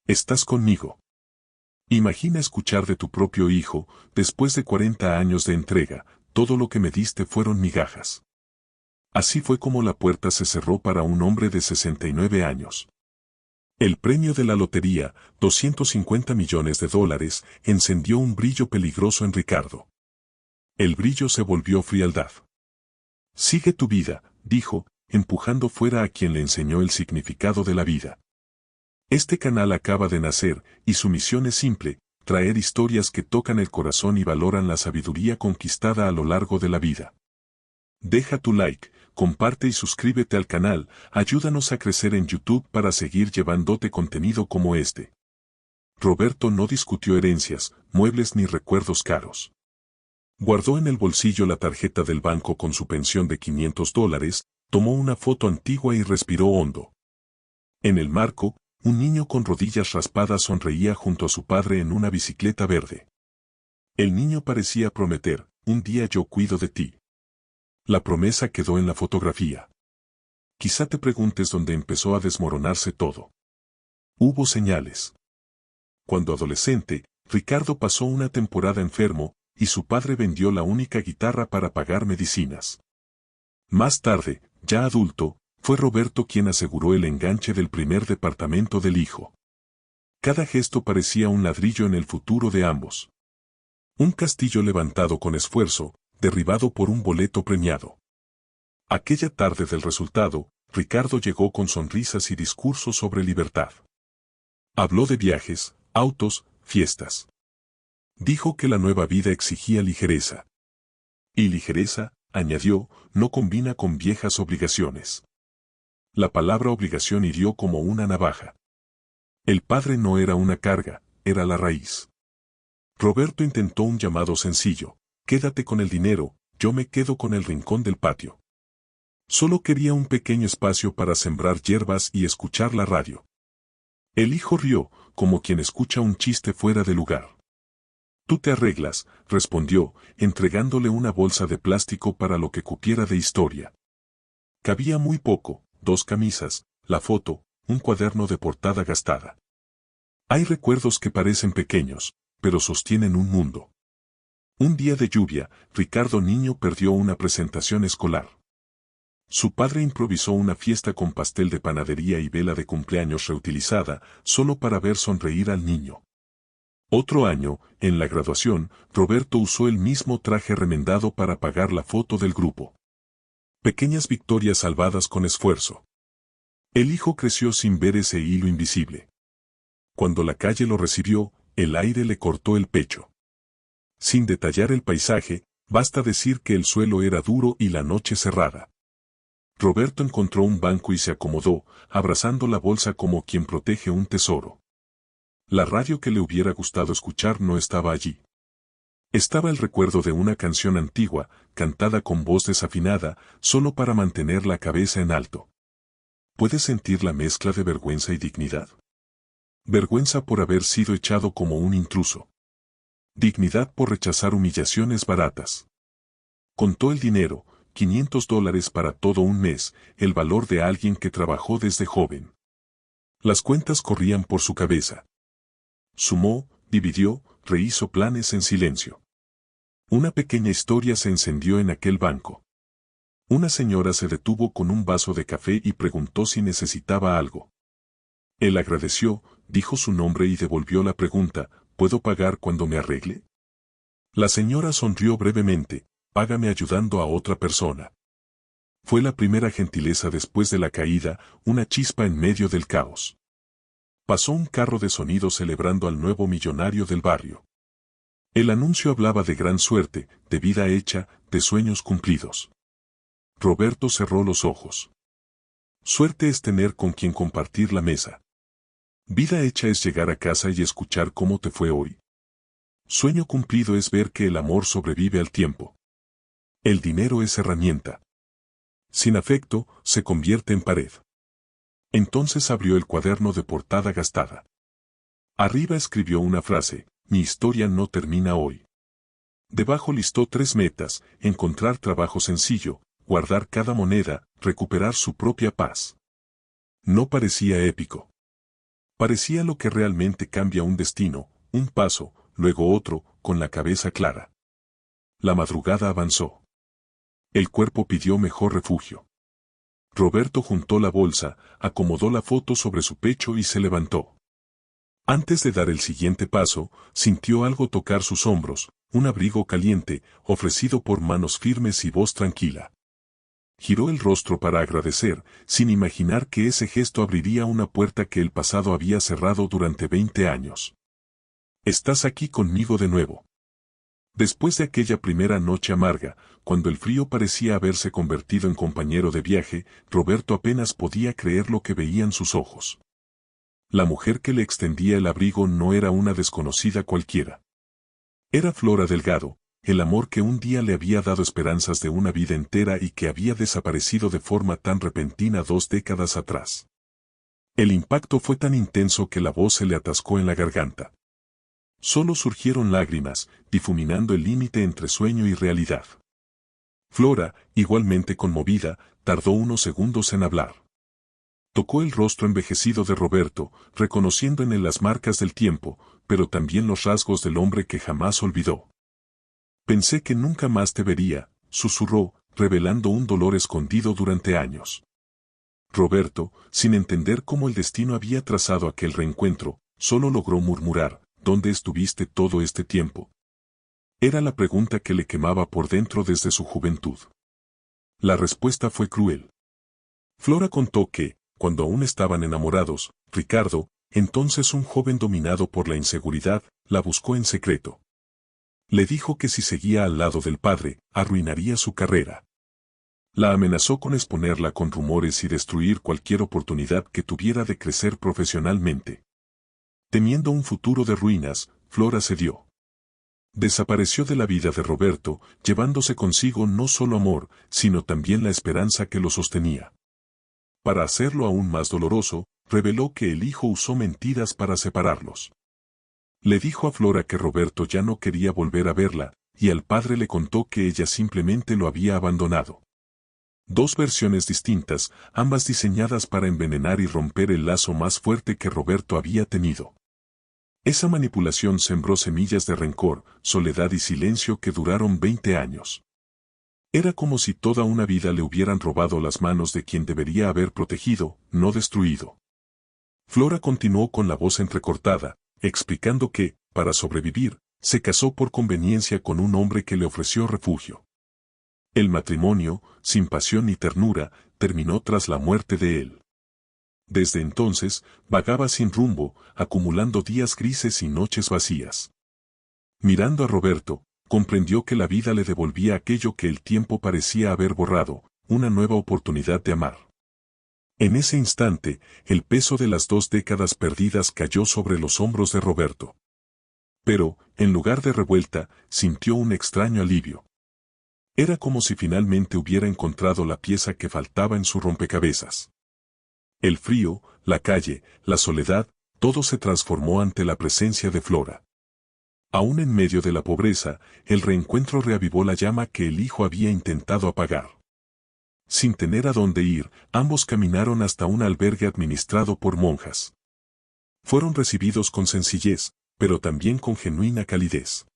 Estás conmigo. Imagina escuchar de tu propio hijo, después de 40 años de entrega, todo lo que me diste fueron migajas. Así fue como la puerta se cerró para un hombre de 69 años. El premio de la lotería, $250 millones, encendió un brillo peligroso en Ricardo. El brillo se volvió frialdad. Sigue tu vida, dijo, empujando fuera a quien le enseñó el significado de la vida. Este canal acaba de nacer, y su misión es simple, traer historias que tocan el corazón y valoran la sabiduría conquistada a lo largo de la vida. Deja tu like, comparte y suscríbete al canal, ayúdanos a crecer en YouTube para seguir llevándote contenido como este. Roberto no discutió herencias, muebles ni recuerdos caros. Guardó en el bolsillo la tarjeta del banco con su pensión de $500, tomó una foto antigua y respiró hondo. En el marco, un niño con rodillas raspadas sonreía junto a su padre en una bicicleta verde. El niño parecía prometer, un día yo cuido de ti. La promesa quedó en la fotografía. Quizá te preguntes dónde empezó a desmoronarse todo. Hubo señales. Cuando adolescente, Ricardo pasó una temporada enfermo, y su padre vendió la única guitarra para pagar medicinas. Más tarde, ya adulto, fue Roberto quien aseguró el enganche del primer departamento del hijo. Cada gesto parecía un ladrillo en el futuro de ambos. Un castillo levantado con esfuerzo, derribado por un boleto premiado. Aquella tarde del resultado, Ricardo llegó con sonrisas y discursos sobre libertad. Habló de viajes, autos, fiestas. Dijo que la nueva vida exigía ligereza. Y ligereza, añadió, no combina con viejas obligaciones. La palabra obligación hirió como una navaja. El padre no era una carga, era la raíz. Roberto intentó un llamado sencillo, quédate con el dinero, yo me quedo con el rincón del patio. Solo quería un pequeño espacio para sembrar hierbas y escuchar la radio. El hijo rió, como quien escucha un chiste fuera de lugar. Tú te arreglas, respondió, entregándole una bolsa de plástico para lo que cupiera de historia. Cabía muy poco, 2 camisas, la foto, un cuaderno de portada gastada. Hay recuerdos que parecen pequeños, pero sostienen un mundo. Un día de lluvia, Ricardo niño perdió una presentación escolar. Su padre improvisó una fiesta con pastel de panadería y vela de cumpleaños reutilizada, solo para ver sonreír al niño. Otro año, en la graduación, Roberto usó el mismo traje remendado para pagar la foto del grupo. Pequeñas victorias salvadas con esfuerzo. El hijo creció sin ver ese hilo invisible. Cuando la calle lo recibió, el aire le cortó el pecho. Sin detallar el paisaje, basta decir que el suelo era duro y la noche cerrada. Roberto encontró un banco y se acomodó, abrazando la bolsa como quien protege un tesoro. La radio que le hubiera gustado escuchar no estaba allí. Estaba el recuerdo de una canción antigua, cantada con voz desafinada, solo para mantener la cabeza en alto. ¿Puedes sentir la mezcla de vergüenza y dignidad? Vergüenza por haber sido echado como un intruso. Dignidad por rechazar humillaciones baratas. Contó el dinero, $500 para todo un mes, el valor de alguien que trabajó desde joven. Las cuentas corrían por su cabeza. Sumó, dividió, rehizo planes en silencio. Una pequeña historia se encendió en aquel banco. Una señora se detuvo con un vaso de café y preguntó si necesitaba algo. Él agradeció, dijo su nombre y devolvió la pregunta, ¿puedo pagar cuando me arregle? La señora sonrió brevemente, págame ayudando a otra persona. Fue la primera gentileza después de la caída, una chispa en medio del caos. Pasó un carro de sonido celebrando al nuevo millonario del barrio. El anuncio hablaba de gran suerte, de vida hecha, de sueños cumplidos. Roberto cerró los ojos. Suerte es tener con quien compartir la mesa. Vida hecha es llegar a casa y escuchar cómo te fue hoy. Sueño cumplido es ver que el amor sobrevive al tiempo. El dinero es herramienta. Sin afecto, se convierte en pared. Entonces abrió el cuaderno de portada gastada. Arriba escribió una frase, mi historia no termina hoy. Debajo listó 3 metas, encontrar trabajo sencillo, guardar cada moneda, recuperar su propia paz. No parecía épico. Parecía lo que realmente cambia un destino, un paso, luego otro, con la cabeza clara. La madrugada avanzó. El cuerpo pidió mejor refugio. Roberto juntó la bolsa, acomodó la foto sobre su pecho y se levantó. Antes de dar el siguiente paso, sintió algo tocar sus hombros, un abrigo caliente, ofrecido por manos firmes y voz tranquila. Giró el rostro para agradecer, sin imaginar que ese gesto abriría una puerta que el pasado había cerrado durante 20 años. Estás aquí conmigo de nuevo. Después de aquella primera noche amarga, cuando el frío parecía haberse convertido en compañero de viaje, Roberto apenas podía creer lo que veían sus ojos. La mujer que le extendía el abrigo no era una desconocida cualquiera. Era Flora Delgado, el amor que un día le había dado esperanzas de una vida entera y que había desaparecido de forma tan repentina 2 décadas atrás. El impacto fue tan intenso que la voz se le atascó en la garganta. Solo surgieron lágrimas, difuminando el límite entre sueño y realidad. Flora, igualmente conmovida, tardó unos segundos en hablar. Tocó el rostro envejecido de Roberto, reconociendo en él las marcas del tiempo, pero también los rasgos del hombre que jamás olvidó. Pensé que nunca más te vería, susurró, revelando un dolor escondido durante años. Roberto, sin entender cómo el destino había trazado aquel reencuentro, solo logró murmurar, ¿dónde estuviste todo este tiempo? Era la pregunta que le quemaba por dentro desde su juventud. La respuesta fue cruel. Flora contó que, cuando aún estaban enamorados, Ricardo, entonces un joven dominado por la inseguridad, la buscó en secreto. Le dijo que si seguía al lado del padre, arruinaría su carrera. La amenazó con exponerla con rumores y destruir cualquier oportunidad que tuviera de crecer profesionalmente. Temiendo un futuro de ruinas, Flora cedió. Desapareció de la vida de Roberto, llevándose consigo no solo amor, sino también la esperanza que lo sostenía. Para hacerlo aún más doloroso, reveló que el hijo usó mentiras para separarlos. Le dijo a Flora que Roberto ya no quería volver a verla, y al padre le contó que ella simplemente lo había abandonado. 2 versiones distintas, ambas diseñadas para envenenar y romper el lazo más fuerte que Roberto había tenido. Esa manipulación sembró semillas de rencor, soledad y silencio que duraron 20 años. Era como si toda una vida le hubieran robado las manos de quien debería haber protegido, no destruido. Flora continuó con la voz entrecortada, explicando que, para sobrevivir, se casó por conveniencia con un hombre que le ofreció refugio. El matrimonio, sin pasión ni ternura, terminó tras la muerte de él. Desde entonces, vagaba sin rumbo, acumulando días grises y noches vacías. Mirando a Roberto, comprendió que la vida le devolvía aquello que el tiempo parecía haber borrado, una nueva oportunidad de amar. En ese instante, el peso de las 2 décadas perdidas cayó sobre los hombros de Roberto. Pero, en lugar de revuelta, sintió un extraño alivio. Era como si finalmente hubiera encontrado la pieza que faltaba en su rompecabezas. El frío, la calle, la soledad, todo se transformó ante la presencia de Flora. Aún en medio de la pobreza, el reencuentro reavivó la llama que el hijo había intentado apagar. Sin tener a dónde ir, ambos caminaron hasta un albergue administrado por monjas. Fueron recibidos con sencillez, pero también con genuina calidez.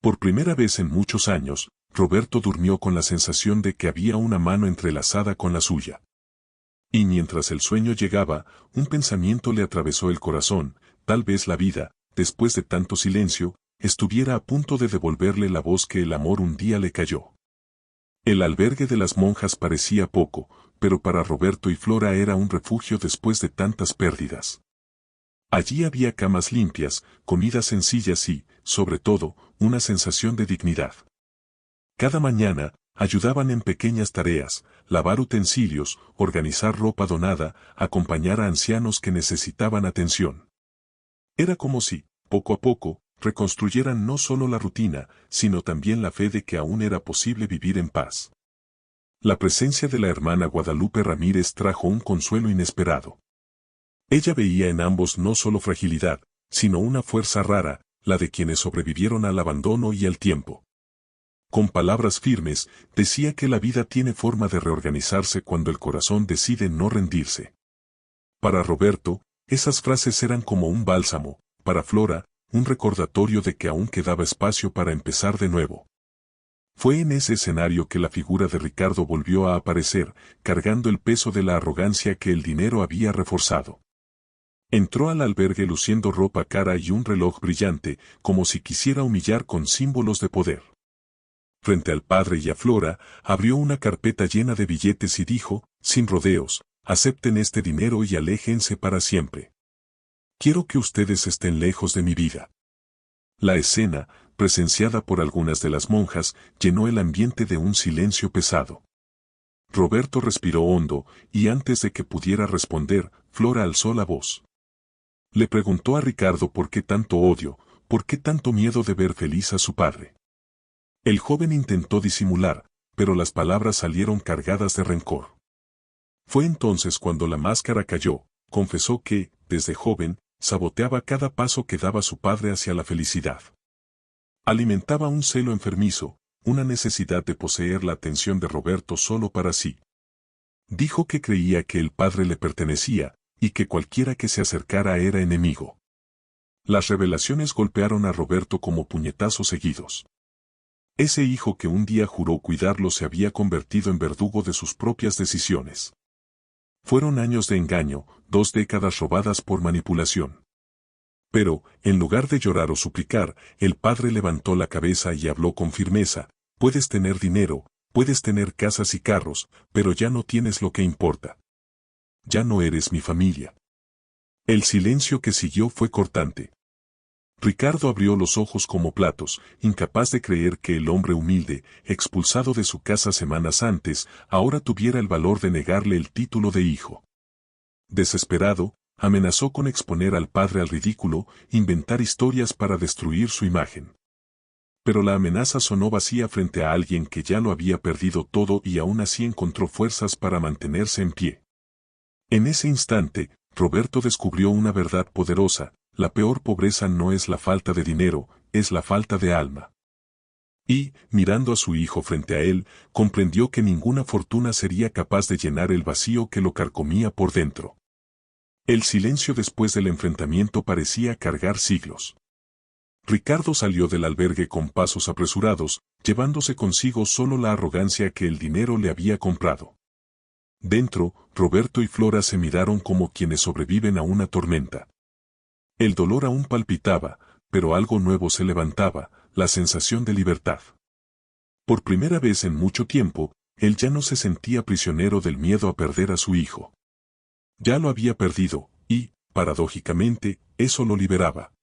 Por primera vez en muchos años, Roberto durmió con la sensación de que había una mano entrelazada con la suya. Y mientras el sueño llegaba, un pensamiento le atravesó el corazón, tal vez la vida, después de tanto silencio, estuviera a punto de devolverle la voz que el amor un día le cayó. El albergue de las monjas parecía poco, pero para Roberto y Flora era un refugio después de tantas pérdidas. Allí había camas limpias, comidas sencillas y, sobre todo, una sensación de dignidad. Cada mañana, ayudaban en pequeñas tareas, lavar utensilios, organizar ropa donada, acompañar a ancianos que necesitaban atención. Era como si, poco a poco, reconstruyeran no solo la rutina, sino también la fe de que aún era posible vivir en paz. La presencia de la hermana Guadalupe Ramírez trajo un consuelo inesperado. Ella veía en ambos no solo fragilidad, sino una fuerza rara, la de quienes sobrevivieron al abandono y al tiempo. Con palabras firmes, decía que la vida tiene forma de reorganizarse cuando el corazón decide no rendirse. Para Roberto, Esas frases eran como un bálsamo, para Flora, un recordatorio de que aún quedaba espacio para empezar de nuevo. Fue en ese escenario que la figura de Ricardo volvió a aparecer, cargando el peso de la arrogancia que el dinero había reforzado. Entró al albergue luciendo ropa cara y un reloj brillante, como si quisiera humillar con símbolos de poder. Frente al padre y a Flora, abrió una carpeta llena de billetes y dijo, sin rodeos, acepten este dinero y aléjense para siempre. Quiero que ustedes estén lejos de mi vida. La escena, presenciada por algunas de las monjas, llenó el ambiente de un silencio pesado. Roberto respiró hondo, y antes de que pudiera responder, Flora alzó la voz. Le preguntó a Ricardo por qué tanto odio, por qué tanto miedo de ver feliz a su padre. El joven intentó disimular, pero las palabras salieron cargadas de rencor. Fue entonces cuando la máscara cayó, confesó que, desde joven, saboteaba cada paso que daba su padre hacia la felicidad. Alimentaba un celo enfermizo, una necesidad de poseer la atención de Roberto solo para sí. Dijo que creía que el padre le pertenecía, y que cualquiera que se acercara era enemigo. Las revelaciones golpearon a Roberto como puñetazos seguidos. Ese hijo que un día juró cuidarlo se había convertido en verdugo de sus propias decisiones. Fueron años de engaño, 2 décadas robadas por manipulación. Pero, en lugar de llorar o suplicar, el padre levantó la cabeza y habló con firmeza, puedes tener dinero, puedes tener casas y carros, pero ya no tienes lo que importa. Ya no eres mi familia. El silencio que siguió fue cortante. Ricardo abrió los ojos como platos, incapaz de creer que el hombre humilde, expulsado de su casa semanas antes, ahora tuviera el valor de negarle el título de hijo. Desesperado, amenazó con exponer al padre al ridículo, inventar historias para destruir su imagen. Pero la amenaza sonó vacía frente a alguien que ya lo había perdido todo y aún así encontró fuerzas para mantenerse en pie. En ese instante, Roberto descubrió una verdad poderosa, la peor pobreza no es la falta de dinero, es la falta de alma. Y, mirando a su hijo frente a él, comprendió que ninguna fortuna sería capaz de llenar el vacío que lo carcomía por dentro. El silencio después del enfrentamiento parecía cargar siglos. Ricardo salió del albergue con pasos apresurados, llevándose consigo solo la arrogancia que el dinero le había comprado. Dentro, Roberto y Flora se miraron como quienes sobreviven a una tormenta. El dolor aún palpitaba, pero algo nuevo se levantaba, la sensación de libertad. Por primera vez en mucho tiempo, él ya no se sentía prisionero del miedo a perder a su hijo. Ya lo había perdido, y, paradójicamente, eso lo liberaba.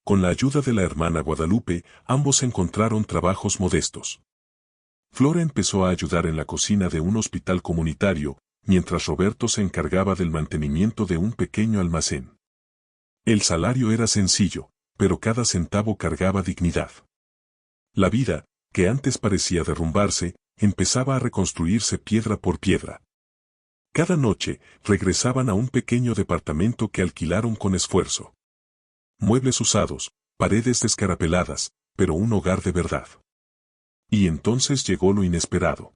Con la ayuda de la hermana Guadalupe, ambos encontraron trabajos modestos. Flora empezó a ayudar en la cocina de un hospital comunitario, mientras Roberto se encargaba del mantenimiento de un pequeño almacén. El salario era sencillo, pero cada centavo cargaba dignidad. La vida, que antes parecía derrumbarse, empezaba a reconstruirse piedra por piedra. Cada noche, regresaban a un pequeño departamento que alquilaron con esfuerzo. Muebles usados, paredes descarapeladas, pero un hogar de verdad. Y entonces llegó lo inesperado.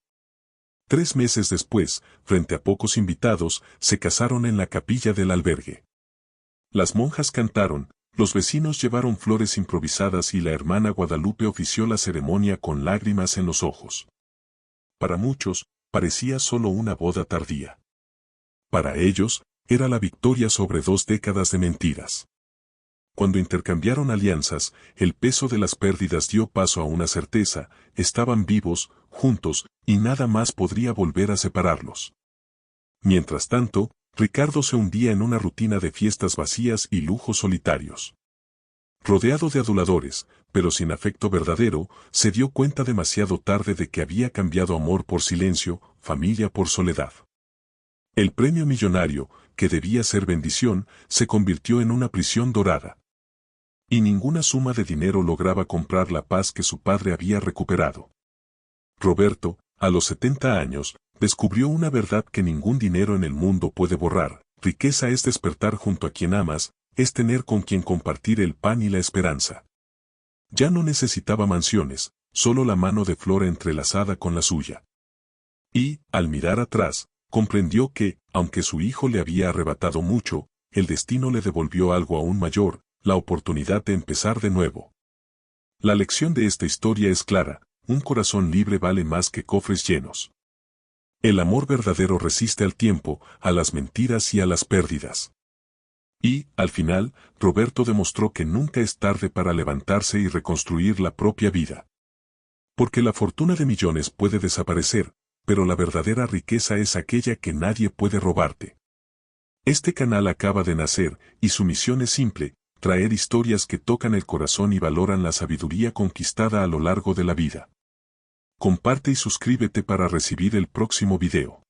3 meses después, frente a pocos invitados, se casaron en la capilla del albergue. Las monjas cantaron, los vecinos llevaron flores improvisadas y la hermana Guadalupe ofició la ceremonia con lágrimas en los ojos. Para muchos, parecía solo una boda tardía. Para ellos, era la victoria sobre 2 décadas de mentiras. Cuando intercambiaron alianzas, el peso de las pérdidas dio paso a una certeza, estaban vivos, juntos, y nada más podría volver a separarlos. Mientras tanto, Ricardo se hundía en una rutina de fiestas vacías y lujos solitarios. Rodeado de aduladores, pero sin afecto verdadero, se dio cuenta demasiado tarde de que había cambiado amor por silencio, familia por soledad. El premio millonario, que debía ser bendición, se convirtió en una prisión dorada. Y ninguna suma de dinero lograba comprar la paz que su padre había recuperado. Roberto, a los 70 años, descubrió una verdad que ningún dinero en el mundo puede borrar: riqueza es despertar junto a quien amas, es tener con quien compartir el pan y la esperanza. Ya no necesitaba mansiones, solo la mano de Flora entrelazada con la suya. Y, al mirar atrás, comprendió que, aunque su hijo le había arrebatado mucho, el destino le devolvió algo aún mayor, la oportunidad de empezar de nuevo. La lección de esta historia es clara, un corazón libre vale más que cofres llenos. El amor verdadero resiste al tiempo, a las mentiras y a las pérdidas. Y, al final, Roberto demostró que nunca es tarde para levantarse y reconstruir la propia vida. Porque la fortuna de millones puede desaparecer, pero la verdadera riqueza es aquella que nadie puede robarte. Este canal acaba de nacer, y su misión es simple, traer historias que tocan el corazón y valoran la sabiduría conquistada a lo largo de la vida. Comparte y suscríbete para recibir el próximo video.